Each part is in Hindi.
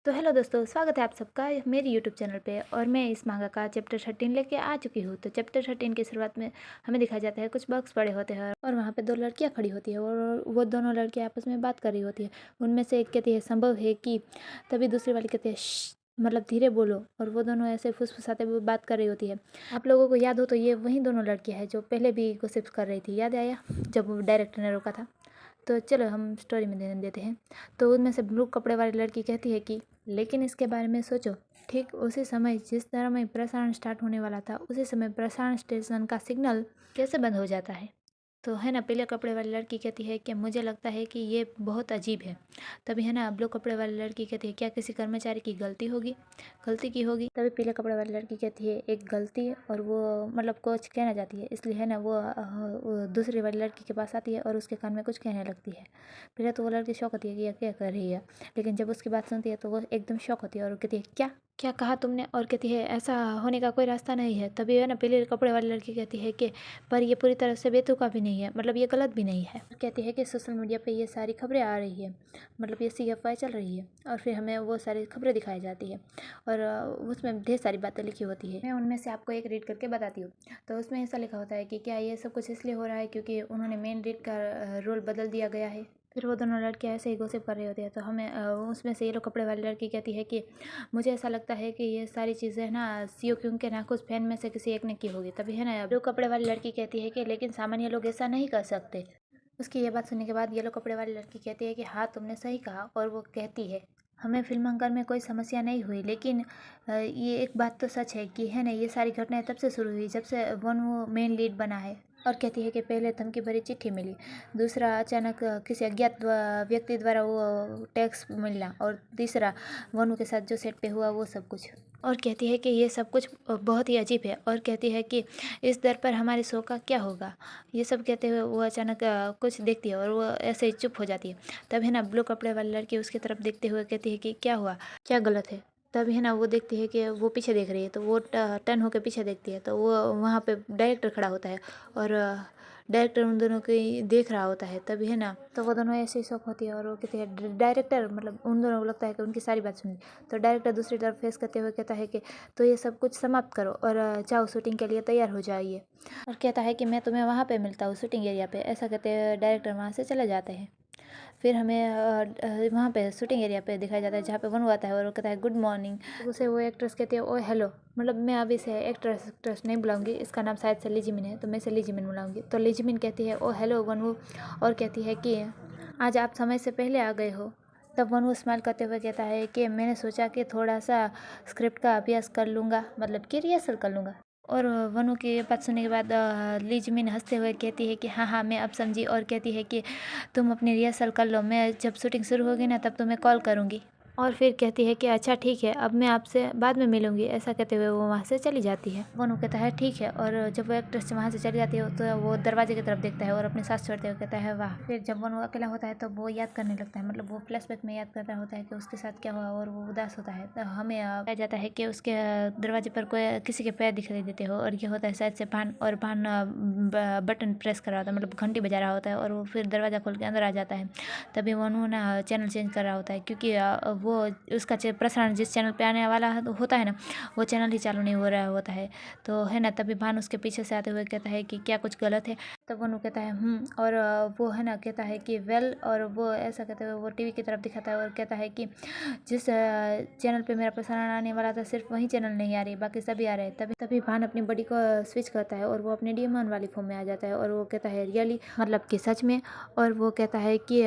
तो हेलो दोस्तों, स्वागत है आप सबका मेरी यूट्यूब चैनल पे। और मैं इस मांगा का चैप्टर 13 लेके आ चुकी हूँ। तो चैप्टर 13 की शुरुआत में हमें दिखाया जाता है कुछ बॉक्स पड़े होते हैं और वहाँ पे दो लड़कियाँ खड़ी होती है और वो दोनों लड़कियाँ आपस में बात कर रही होती है। उनमें से एक कहती है संभव है कि, तभी दूसरी वाली कहती है मतलब धीरे बोलो। और वो दोनों ऐसे फुसफुसाते हुए बात कर रही होती है। आप लोगों को याद हो तो ये वही दोनों लड़कियाँ हैं जो पहले भी गॉसिप्स कर रही थी, याद आया जब डायरेक्टर ने रोका था। तो चलो हम स्टोरी में ध्यान देते हैं। तो उनमें से ब्लू कपड़े वाली लड़की कहती है कि लेकिन इसके बारे में सोचो, ठीक उसी समय जिस तरह में प्रसारण स्टार्ट होने वाला था उसी समय प्रसारण स्टेशन का सिग्नल कैसे बंद हो जाता है। तो है ना, पीले कपड़े वाली लड़की कहती है कि मुझे लगता है कि ये बहुत अजीब है। तभी है ना, ब्लू कपड़े वाली लड़की कहती है क्या किसी कर्मचारी की गलती की होगी। तभी पीले कपड़े वाली लड़की कहती है एक गलती, और वो मतलब कुछ कहना चाहती है, इसलिए है ना वो दूसरी वाली लड़की के पास आती है और उसके कान में कुछ कहने लगती है। पहले तो वो लड़की शौक होती है कि ये क्या कर रही है, लेकिन जब उसकी बात सुनती है तो वो एकदम शौक होती है और वो कहती है क्या क्या कहा तुमने। और कहती है ऐसा होने का कोई रास्ता नहीं है। तभी है ना, पीले कपड़े वाली लड़की कहती है कि पर ये पूरी तरह से बेतुका भी नहीं है, मतलब ये गलत भी नहीं है। कहती है कि सोशल मीडिया पे ये सारी खबरें आ रही है, मतलब ये सी अफवाह चल रही है। और फिर हमें वो सारी खबरें दिखाई जाती है और उसमें ढेर सारी बातें लिखी होती है। मैं उनमें से आपको एक रीड करके बताती हूँ। तो उसमें ऐसा लिखा होता है कि क्या ये सब कुछ इसलिए हो रहा है क्योंकि उन्होंने मेन लीड का रोल बदल दिया गया है। फिर वो दोनों लड़कियाँ ऐसे ही गॉसिप कर रही होती है। तो हमें उसमें से येलो कपड़े वाली लड़की कहती है कि मुझे ऐसा लगता है कि ये सारी चीज़ें ना सीओ क्यों के ना कुछ फैन में से किसी एक ने की होगी। तभी है ना, ब्लू कपड़े वाली लड़की कहती है कि लेकिन सामान्य लोग ऐसा नहीं कर सकते। उसकी ये बात सुनने के बाद येलो कपड़े वाली लड़की कहती है कि हाँ तुमने सही कहा। और वो कहती है हमें फिल्मांकन में कोई समस्या नहीं हुई, लेकिन ये एक बात तो सच है कि है ना, ये सारी घटनाएं तब से शुरू हुई जब से वो मेन लीड बना है। और कहती है कि पहले धमकी भरी चिट्ठी मिली, दूसरा अचानक किसी अज्ञात व्यक्ति द्वारा वो टैक्स मिलना, और तीसरा वनु के साथ जो सेट पे हुआ वो सब कुछ। और कहती है कि ये सब कुछ बहुत ही अजीब है। और कहती है कि इस दर पर हमारे शो का क्या होगा। ये सब कहते हुए वो अचानक कुछ देखती है और वो ऐसे ही चुप हो जाती है। तब है ना, ब्लू कपड़े वाली लड़की उसकी तरफ देखते हुए कहती है कि क्या हुआ, क्या गलत है। तब है ना, वो देखती है कि वो पीछे देख रही है। तो वो टर्न होकर पीछे देखती है तो वो वहाँ पे डायरेक्टर खड़ा होता है और डायरेक्टर उन दोनों को ही देख रहा होता है। तभी है ना, तो वो दोनों ऐसे ही शौक होती है और वो कहती है डायरेक्टर, मतलब उन दोनों को लगता है कि उनकी सारी बात सुन ली। तो डायरेक्टर दूसरी तरफ फेस करते हुए कहता है कि तो ये सब कुछ समाप्त करो और जाओ शूटिंग के लिए तैयार हो जाइए। और कहता है कि मैं तुम्हें वहाँ पे मिलता हूँ शूटिंग एरिया पे। ऐसा कहते हुए डायरेक्टर वहाँ से चले जाते हैं। फिर हमें वहाँ पे शूटिंग एरिया पे दिखाया जाता है जहाँ पे वनु आता है और वो कहता है गुड मॉर्निंग। उसे वो एक्ट्रेस कहती है ओ हेलो, मतलब मैं अभी से एक्ट्रेस नहीं बुलाऊंगी, इसका नाम शायद से लीजिमिन है तो मैं इसे लीजिमिन बुलाऊंगी। तो लीजिमिन कहती है ओ हेलो वनु, और कहती है कि आज आप समय से पहले आ गए हो। तब वनु स्माइल करते हुए कहता है कि मैंने सोचा कि थोड़ा सा स्क्रिप्ट का अभ्यास कर लूँगा, मतलब कि रिहर्सल कर लूँगा। और वनु की बात सुनने के बाद लीजमिन हंसते हुए कहती है कि हाँ हाँ मैं अब समझी। और कहती है कि तुम अपनी रिहर्सल कर लो, मैं जब शूटिंग शुरू होगी ना तब तुम्हें कॉल करूँगी। और फिर कहती है कि अच्छा ठीक है, अब मैं आपसे बाद में मिलूंगी। ऐसा कहते हुए वो वहाँ से चली जाती है। वनु कहता है ठीक है। और जब वो एक्ट्रेस वहाँ से चली जाती है तो वो दरवाजे की तरफ देखता है और अपनी सांस छोड़ते हुए कहता है वाह। फिर जब वनु अकेला होता है तो वो याद करने लगता है, मतलब वो फ्लैशबैक में याद कर रहा होता है कि उसके साथ क्या हुआ और वो उदास होता है। तो हमें बताया जाता है कि उसके दरवाजे पर कोई किसी के पैर दिखाई देते हो और ये होता है शायद से भान। और भान बटन प्रेस कर रहा होता है, मतलब घंटी बजा रहा होता है और वो फिर दरवाज़ा खोल के अंदर आ जाता है। तभी वनु ना चैनल चेंज कर रहा होता है क्योंकि वो उसका प्रसारण जिस चैनल पे आने वाला होता है ना, वो चैनल ही चालू नहीं हो रहा होता है। तो है ना, तभी भान उसके पीछे से आते हुए कहता है कि क्या कुछ गलत है। तब वनु कहता है और वो है ना कहता है कि वेल। और वो ऐसा कहते हुए वो टीवी की तरफ दिखाता है और कहता है कि जिस चैनल पे मेरा प्रसारण आने वाला था सिर्फ वही चैनल नहीं आ रही, बाकी सभी आ रहे हैं। तभी तभी भान अपनी बॉडी को स्विच करता है और वो अपने डीमन वाली फॉर्म में आ जाता है और वो कहता है रियली, मतलब कि सच में। और वो कहता है कि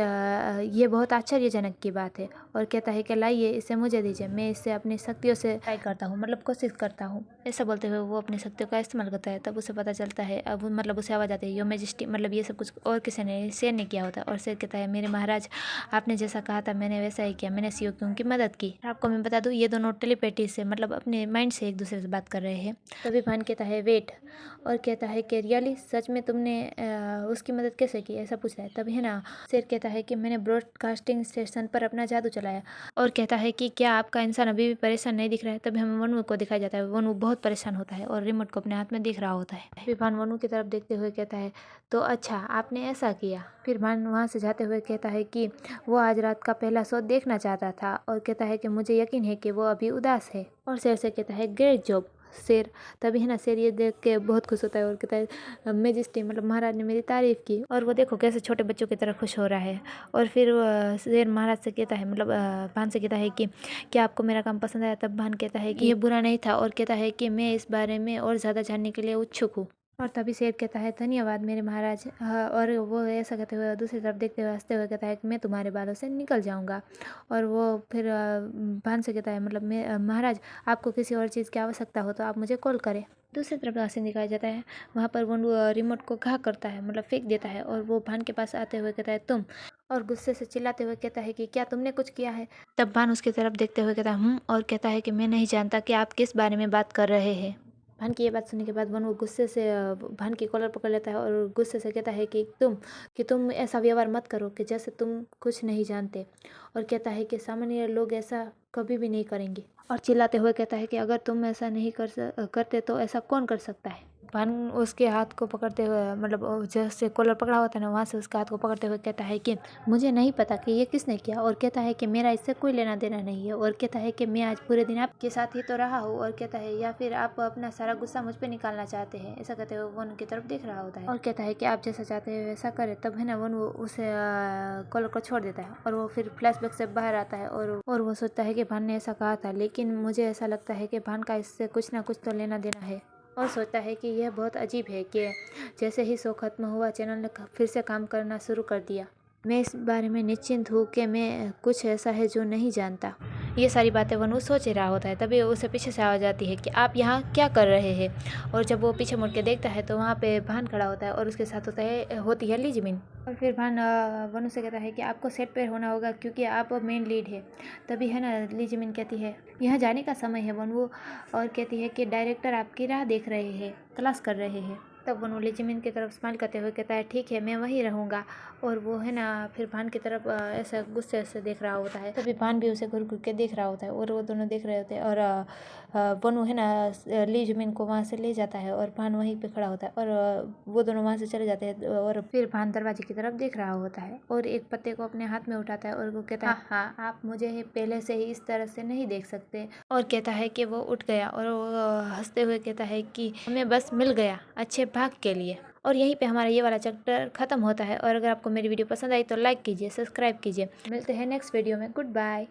ये बहुत आश्चर्यजनक की बात है। और कहता है कि लाइए इसे मुझे दीजिए, मैं इससे अपनी शक्तियों से ट्राई करता हूँ, मतलब कोशिश करता हूँ। ऐसा बोलते हुए वो अपनी शक्तियों का इस्तेमाल करता है। तब उसे पता चलता है, अब मतलब उसे आवाज़ आती है यो मैजेस्टी, मतलब ये सब कुछ और किसी ने शेर ने किया होता है। और शेर कहता है मेरे महाराज, आपने जैसा कहा था मैंने वैसा ही किया, मैंने सीओ क्यों की मदद की। आपको मैं बता दूँ ये दोनों टेलीपैथी से, मतलब अपने माइंड से एक दूसरे से बात कर रहे हैं। तभी भान कहता है वेट, और कहता है कि रियली सच में तुमने उसकी मदद कैसे की, ऐसा पूछता है। तभी है ना, शेर कहता है कि मैंने ब्रॉडकास्टिंग स्टेशन पर अपना जादू चलाया और कहता है कि क्या आपका इंसान अभी भी परेशान नहीं दिख रहा है। तभी हमें वनु को दिखाया जाता है, वनु बहुत परेशान होता है और रिमोट को अपने हाथ में दिख रहा होता है। फिर भान वनु की तरफ देखते हुए कहता है, तो अच्छा आपने ऐसा किया। फिर भान वहाँ से जाते हुए कहता है कि वो आज रात का पहला शो देखना चाहता था और कहता है कि मुझे यकीन है कि वो अभी उदास है। और शेर से कहता है, ग्रेट जॉब शेर। तभी है ना शेर ये देख के बहुत खुश होता है और कहता है, मेजेस्टी मतलब महाराज ने मेरी तारीफ की। और वो देखो कैसे छोटे बच्चों की तरह खुश हो रहा है। और फिर शेर महाराज से कहता है, मतलब भान से कहता है कि क्या आपको मेरा काम पसंद आया। तब भान कहता है कि ये बुरा नहीं था और कहता है कि मैं इस बारे में और ज़्यादा जानने के लिए उत्सुक हूँ। और तभी शेर कहता है, धन्यवाद मेरे महाराज। और वो ऐसा कहते हुए दूसरी तरफ देखते हुए हंसते हुए कहता है कि मैं तुम्हारे बालों से निकल जाऊंगा। और वो फिर भान से कहता है, मतलब मैं महाराज आपको किसी और चीज़ की आवश्यकता हो तो आप मुझे कॉल करें। दूसरी तरफ सीन दिखाया जाता है, वहाँ पर वो रिमोट को घा करता है, मतलब फेंक देता है। और वो भान के पास आते हुए कहता है, तुम। और गुस्से से चिल्लाते हुए कहता है कि क्या तुमने कुछ किया है। तब भान उसकी तरफ देखते हुए कहता है, और कहता है कि मैं नहीं जानता कि आप किस बारे में बात कर रहे हैं। भान की ये बात सुनने के बाद वो गुस्से से भान की कॉलर पकड़ लेता है और गुस्से से कहता है कि तुम ऐसा व्यवहार मत करो कि जैसे तुम कुछ नहीं जानते। और कहता है कि सामान्य लोग ऐसा कभी भी नहीं करेंगे। और चिल्लाते हुए कहता है कि अगर तुम ऐसा नहीं करते तो ऐसा कौन कर सकता है। भान उसके हाथ को पकड़ते हुए, मतलब जैसे कॉलर पकड़ा होता है ना, वहाँ से उसके हाथ को पकड़ते हुए कहता है कि मुझे नहीं पता कि ये किसने किया। और कहता है कि मेरा इससे कोई लेना देना नहीं है। और कहता है कि मैं आज पूरे दिन आपके साथ ही तो रहा हूँ। और कहता है, या फिर आप अपना सारा गुस्सा मुझ पर निकालना चाहते हैं। ऐसा कहते हुए वो उनकी तरफ देख रहा होता है और कहता है कि आप जैसा चाहते हैं वैसा करें। तब है ना वो उसे कॉलर को छोड़ देता है और वो फिर फ्लैशबैक से बाहर आता है। और वो सोचता है कि भान ने ऐसा कहा था, लेकिन मुझे ऐसा लगता है कि भान का इससे कुछ ना कुछ तो लेना देना है। और सोचता है कि यह बहुत अजीब है कि जैसे ही शो खत्म हुआ चैनल ने फिर से काम करना शुरू कर दिया। मैं इस बारे में निश्चिंत हूँ कि मैं कुछ ऐसा है जो नहीं जानता। ये सारी बातें वनु सोच ही रहा होता है। तभी उसे पीछे से आवाज़ आती है कि आप यहाँ क्या कर रहे हैं। और जब वो पीछे मुड़ के देखता है तो वहाँ पे भान खड़ा होता है और उसके साथ होती है लीजमिन। और फिर भान वनु से कहता है कि आपको सेट पर होना होगा क्योंकि आप मेन लीड है। तभी है ना लीजमिन कहती है, यहाँ जाने का समय है वनु। और कहती है कि डायरेक्टर आपकी राह देख रहे हैं, तलाश कर रहे हैं। तब वनु लीजमिन की तरफ स्माइल करते हुए कहता है, ठीक है मैं वहीं रहूँगा। और वो है ना फिर भान की तरफ ऐसा गुस्से से देख रहा होता है। तभी भान भी उसे घूर घूर के देख रहा होता है और वो दोनों देख रहे होते हैं। और वनु है ना लीजमिन को वहाँ से ले जाता है और भान वहीं पे खड़ा होता है। और वो दोनों वहाँ से चले जाते हैं। और फिर भान दरवाजे की तरफ देख रहा होता है और एक पत्ते को अपने हाथ में उठाता है और वो कहता है, हाँ आप मुझे पहले से ही इस तरह से नहीं देख सकते। और कहता है कि वो उठ गया और वो हंसते हुए कहता है कि हमें बस मिल गया अच्छे भाग के लिए। और यहीं पे हमारा ये वाला चैप्टर खत्म होता है। और अगर आपको मेरी वीडियो पसंद आई तो लाइक कीजिए, सब्सक्राइब कीजिए। मिलते हैं नेक्स्ट वीडियो में। Good bye.